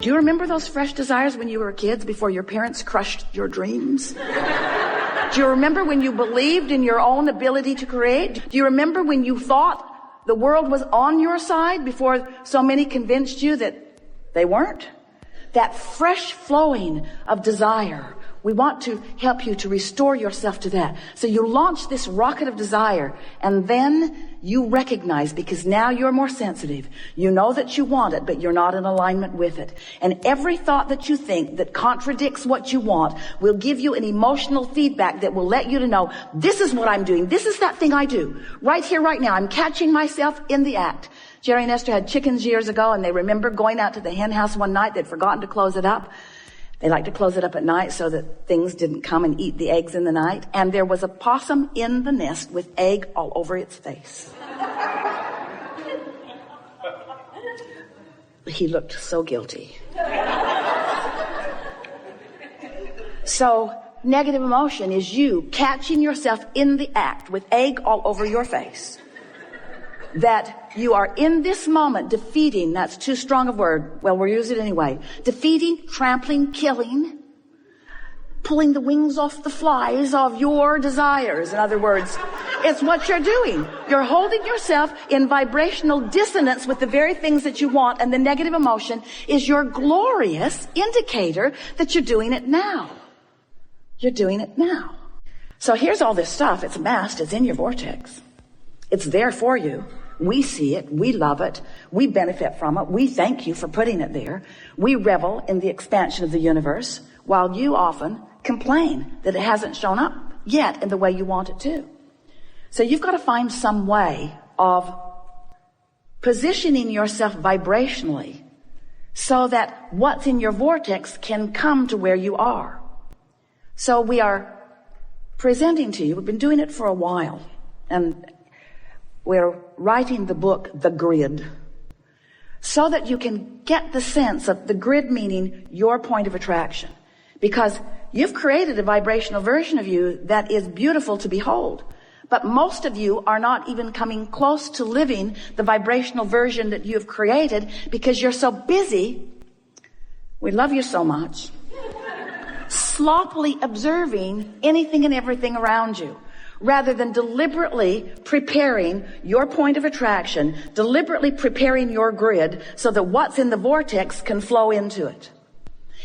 Do you remember those fresh desires when you were kids before your parents crushed your dreams? Do you remember when you believed in your own ability to create? Do you remember when you thought the world was on your side before so many convinced you that they weren't? That fresh flowing of desire. We want to help you to restore yourself to that. So you launch this rocket of desire, and then you recognize, because now you're more sensitive. You know that you want it, but you're not in alignment with it. And every thought that you think that contradicts what you want will give you an emotional feedback that will let you to know, this is what I'm doing. This is that thing I do. Right here, right now. I'm catching myself in the act. Jerry and Esther had chickens years ago, and they remember going out to the hen house one night. They'd forgotten to close it up. They like to close it up at night so that things didn't come and eat the eggs in the night. And there was a possum in the nest with egg all over its face. He looked so guilty. So negative emotion is you catching yourself in the act with egg all over your face. That you are in this moment defeating, that's too strong a word, well, we'll use it anyway, defeating, trampling, killing, pulling the wings off the flies of your desires. In other words, it's what you're doing. You're holding yourself in vibrational dissonance with the very things that you want, and the negative emotion is your glorious indicator that you're doing it now. You're doing it now. So here's all this stuff. It's amassed. It's in your vortex. It's there for you. We see it. We love it. We benefit from it. We thank you for putting it there. We revel in the expansion of the universe, while you often complain that it hasn't shown up yet in the way you want it to. So you've got to find some way of positioning yourself vibrationally so that what's in your vortex can come to where you are. So we are presenting to you, we've been doing it for a while, and we're writing the book, The Grid, so that you can get the sense of the grid meaning your point of attraction. Because you've created a vibrational version of you that is beautiful to behold. But most of you are not even coming close to living the vibrational version that you've created because you're so busy. We love you so much. Sloppily observing anything and everything around you, rather than deliberately preparing your point of attraction, deliberately preparing your grid so that what's in the vortex can flow into it.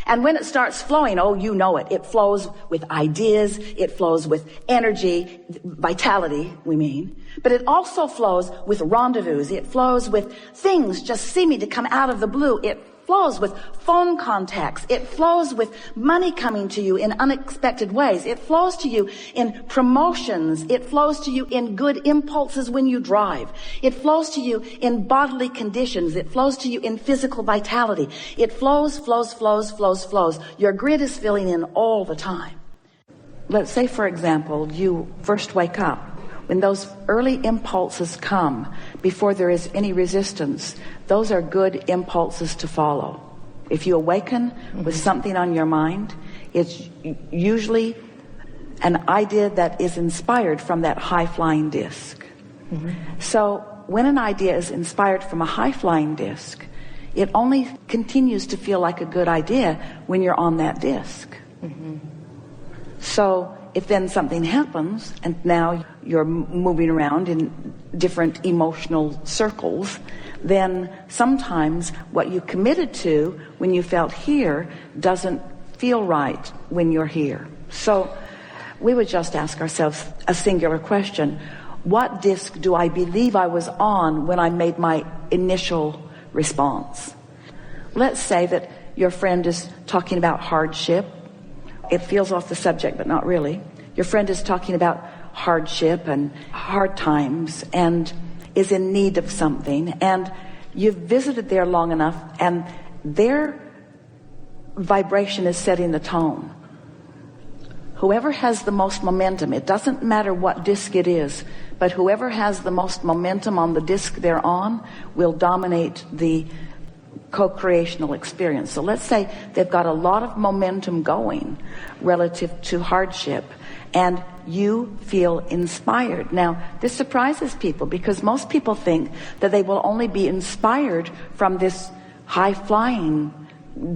And when it starts flowing, oh, you know it. It flows with ideas. It flows with energy, vitality, we mean. But it also flows with rendezvous. It flows with things just seeming to come out of the blue. It flows with phone contacts. It flows with money coming to you in unexpected ways. It flows to you in promotions. It flows to you in good impulses when you drive. It flows to you in bodily conditions. It flows to you in physical vitality. It flows. Your grid is filling in all the time. Let's say, for example, you first wake up. When those early impulses come, before there is any resistance, those are good impulses to follow. If you awaken with something on your mind, it's usually an idea that is inspired from that high-flying disc. So when an idea is inspired from a high-flying disc, it only continues to feel like a good idea when you're on that disc. So if then something happens and now you're moving around in different emotional circles, then sometimes what you committed to when you felt here doesn't feel right when you're here. So we would just ask ourselves a singular question. What disc do I believe I was on when I made my initial response? Let's say that your friend is talking about hardship. It feels off the subject, but not really. Your friend is talking about hardship and hard times and is in need of something, and you've visited there long enough and their vibration is setting the tone. Whoever has the most momentum, it doesn't matter what disc it is, but whoever has the most momentum on the disc they're on will dominate the co-creational experience. So let's say they've got a lot of momentum going relative to hardship, and you feel inspired. Now, this surprises people because most people think that they will only be inspired from this high-flying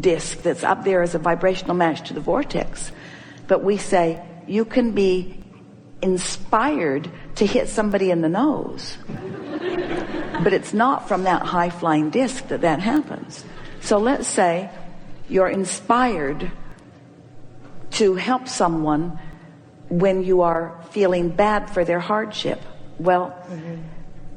disc that's up there as a vibrational match to the vortex. But we say, you can be inspired to hit somebody in the nose. But it's not from that high-flying disc that happens. So let's say you're inspired to help someone when you are feeling bad for their hardship. Well,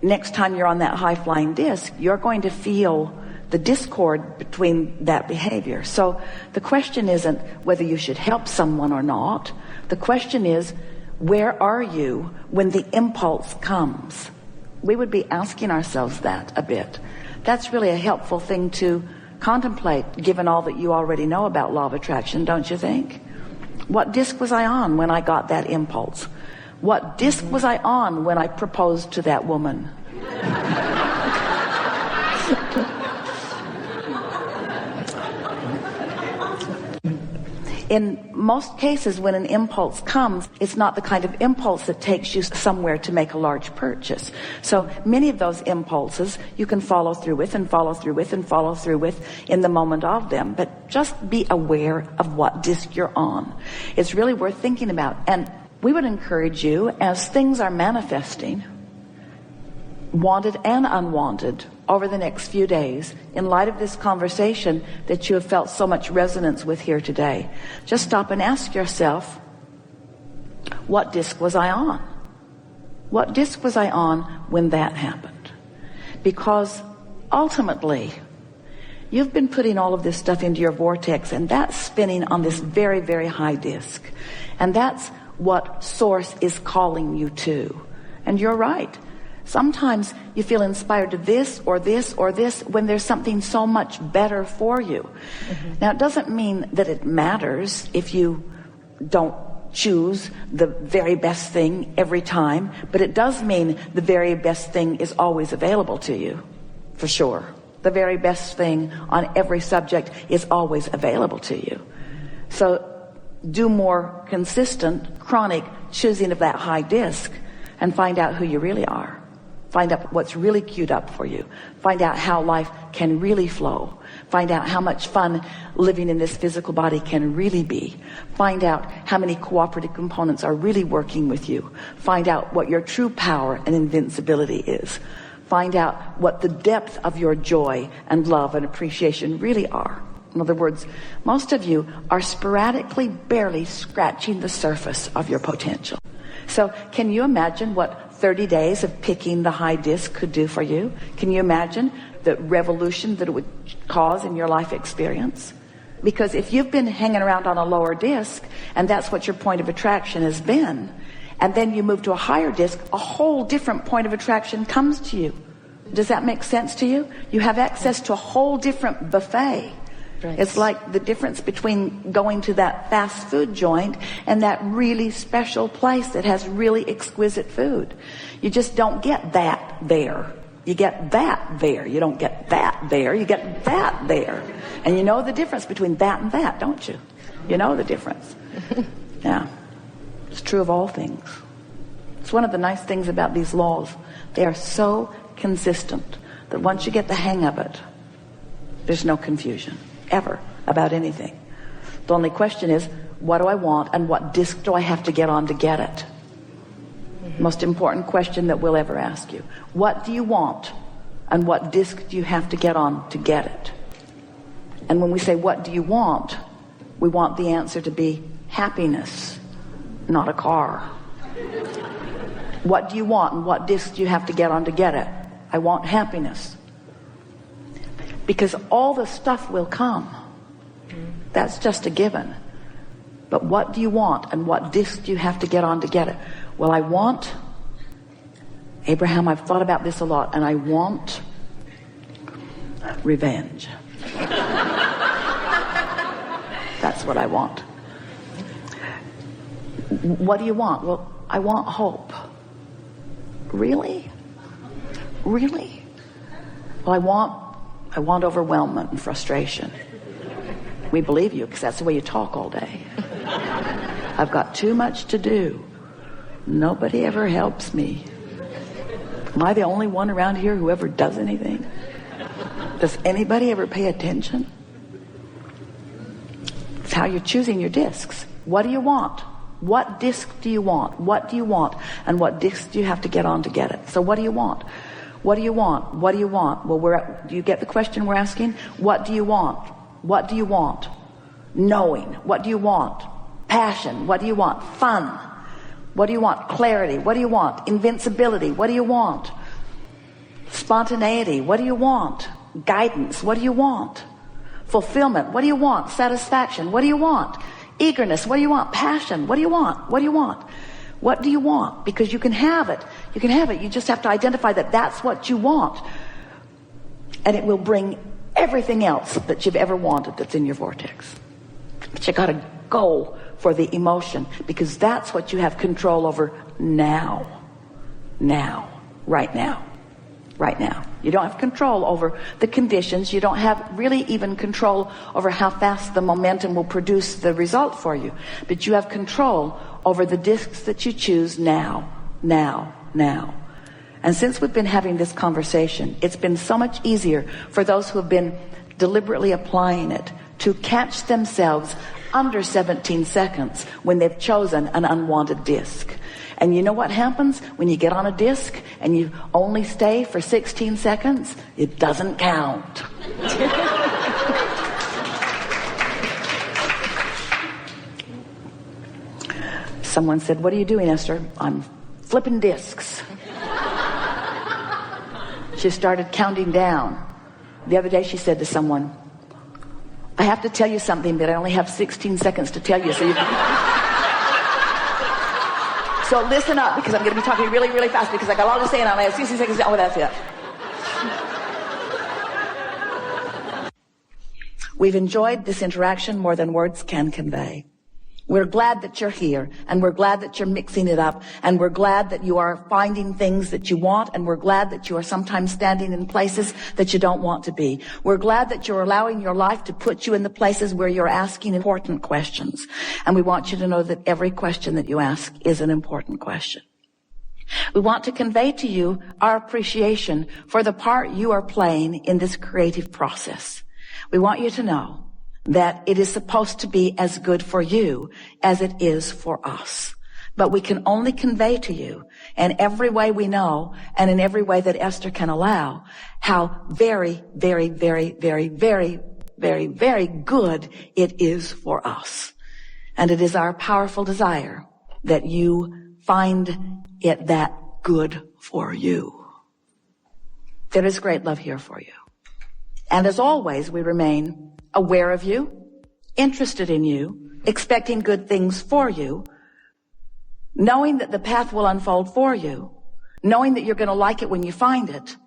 next time you're on that high-flying disc, you're going to feel the discord between that behavior. So the question isn't whether you should help someone or not. The question is, where are you when the impulse comes? We would be asking ourselves that a bit. That's really a helpful thing to contemplate, given all that you already know about law of attraction, don't you think? What disc was I on when I got that impulse? What disc was I on when I proposed to that woman? In most cases, when an impulse comes, it's not the kind of impulse that takes you somewhere to make a large purchase. So many of those impulses you can follow through with and follow through with and follow through with in the moment of them. But just be aware of what disc you're on. It's really worth thinking about. And we would encourage you, as things are manifesting, wanted and unwanted, over the next few days, in light of this conversation that you have felt so much resonance with here today, just stop and ask yourself, what disc was I on? What disc was I on when that happened? Because ultimately, you've been putting all of this stuff into your vortex, and that's spinning on this very, very high disc. And that's what Source is calling you to. And you're right. Sometimes you feel inspired to this or this or this when there's something so much better for you. Now, it doesn't mean that it matters if you don't choose the very best thing every time, but it does mean the very best thing is always available to you, for sure. The very best thing on every subject is always available to you. So do more consistent, chronic choosing of that high disc and find out who you really are. Find out what's really queued up for you. Find out how life can really flow. Find out how much fun living in this physical body can really be. Find out how many cooperative components are really working with you. Find out what your true power and invincibility is. Find out what the depth of your joy and love and appreciation really are. In other words, most of you are sporadically, barely scratching the surface of your potential. So can you imagine what 30 days of picking the high disc could do for you? Can you imagine the revolution that it would cause in your life experience? Because if you've been hanging around on a lower disc, and that's what your point of attraction has been, and then you move to a higher disc, a whole different point of attraction comes to you. Does that make sense to you? You have access to a whole different buffet. Right. It's like the difference between going to that fast food joint and that really special place that has really exquisite food. You just don't get that there. You get that there. You don't get that there. You get that there. And you know the difference between that and that, don't you? You know the difference. Yeah. It's true of all things. It's one of the nice things about these laws. They are so consistent that once you get the hang of it, there's no confusion ever about anything. The only question is, what do I want and what disc do I have to get on to get it? Most important question that we'll ever ask you. What do you want and what disc do you have to get on to get it? And when we say, what do you want? We want the answer to be happiness, not a car. What do you want and what disc do you have to get on to get it? I want happiness. Because all the stuff will come. That's just a given. But what do you want and what disc do you have to get on to get it? Well, I want, Abraham, I've thought about this a lot, and I want revenge. That's what I want. What do you want? Well, I want hope. Really? Really? Well, I want overwhelmment and frustration. We believe you because that's the way you talk all day. I've got too much to do. Nobody ever helps me. Am I the only one around here who ever does anything? Does anybody ever pay attention? It's how you're choosing your discs. What do you want? What disc do you want? What do you want? And what disc do you have to get on to get it? So what do you want? What do you want? What do you want? Well, do you get the question we're asking? What do you want? What do you want? Knowing. What do you want? Passion. What do you want? Fun. What do you want? Clarity. What do you want? Invincibility. What do you want? Spontaneity. What do you want? Guidance. What do you want? Fulfillment. What do you want? Satisfaction. What do you want? Eagerness. What do you want? Passion. What do you want? What do you want? What do you want? Because you can have it. You can have it. You just have to identify that that's what you want. And it will bring everything else that you've ever wanted that's in your vortex. But you got to go for the emotion, because that's what you have control over now. Now. Right now. Right now. You don't have control over the conditions. You don't have really even control over how fast the momentum will produce the result for you. But you have control over the discs that you choose now, now, now. And since we've been having this conversation, it's been so much easier for those who have been deliberately applying it to catch themselves under 17 seconds when they've chosen an unwanted disc. And you know what happens when you get on a disc and you only stay for 16 seconds? It doesn't count. Someone said, "What are you doing, Esther?" "I'm flipping discs." She started counting down. The other day she said to someone, "I have to tell you something, but I only have 16 seconds to tell you, so you So listen up, because I'm going to be talking really, really fast, because I got a lot to say and I only have 16 seconds. Oh, that's it." We've enjoyed this interaction more than words can convey. We're glad that you're here, and we're glad that you're mixing it up, and we're glad that you are finding things that you want, and we're glad that you are sometimes standing in places that you don't want to be. We're glad that you're allowing your life to put you in the places where you're asking important questions. And we want you to know that every question that you ask is an important question. We want to convey to you our appreciation for the part you are playing in this creative process. We want you to know that it is supposed to be as good for you as it is for us. But we can only convey to you, in every way we know, and in every way that Esther can allow, how very, very, very, very, very, very, very good it is for us. And it is our powerful desire that you find it that good for you. There is great love here for you. And as always, we remain aware of you, interested in you, expecting good things for you, knowing that the path will unfold for you, knowing that you're going to like it when you find it,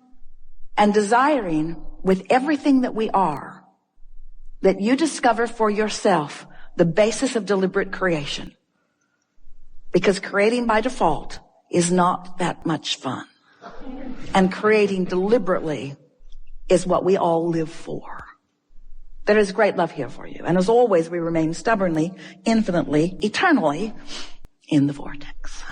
and desiring with everything that we are that you discover for yourself the basis of deliberate creation. Because creating by default is not that much fun. And creating deliberately is what we all live for. There is great love here for you. And as always, we remain stubbornly, infinitely, eternally in the vortex.